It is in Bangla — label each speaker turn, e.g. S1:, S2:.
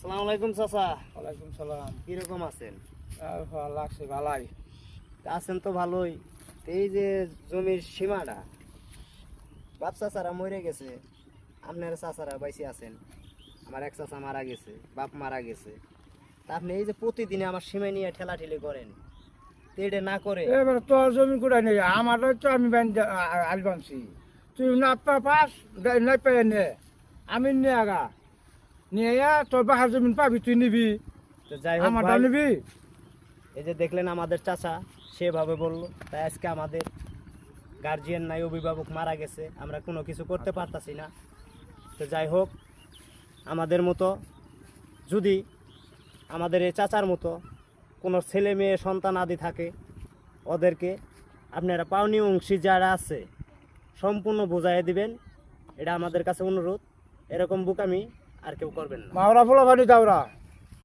S1: আসসালামু আলাইকুম চাচা।
S2: ওয়ালাইকুম সালাম।
S1: কিরকম আছেন?
S2: লাগছে ভালাই।
S1: আছেন তো ভালোই। এই যে জমির সীমাটা বাপ চাচারা মরে গেছে, আপনার চাচারা বাইসে আছেন। আমার এক চাচা মারা গেছে, বাপ মারা গেছে। তা আপনি এই যে প্রতিদিনে আমার সীমা নিয়ে ঠেলাঠেলি করেন, তো এটা না করে
S2: এবার তোর জমি কোথায় নেই, আমার তো আমি আল বানছি। তুই না পাস নাই পেয়ে নে, আমি নিয়ে আগা নিয়ে তোর বাহার জমিন পাবি, তুই নিবি,
S1: তো যাই হোক
S2: আমারটা
S1: ভাই,
S2: নিবি।
S1: এই যে দেখলেন আমাদের চাচা সেভাবে বললো, তাই আজকে আমাদের গার্জিয়ান নাই, অভিভাবক মারা গেছে, আমরা কোনো কিছু করতে পারতাছি না। তো যাই হোক, আমাদের মতো যদি আমাদের এই চাচার মতো কোনো ছেলে মেয়ে সন্তান আদি থাকে, ওদেরকে আপনারা পাওনি অংশী যারা আছে সম্পূর্ণ বুঝাই দিবেন, এটা আমাদের কাছে অনুরোধ। এরকম বুকামি আর কেউ করবেন না।
S2: মাওরা ফোলা বাড়ি যাওরা।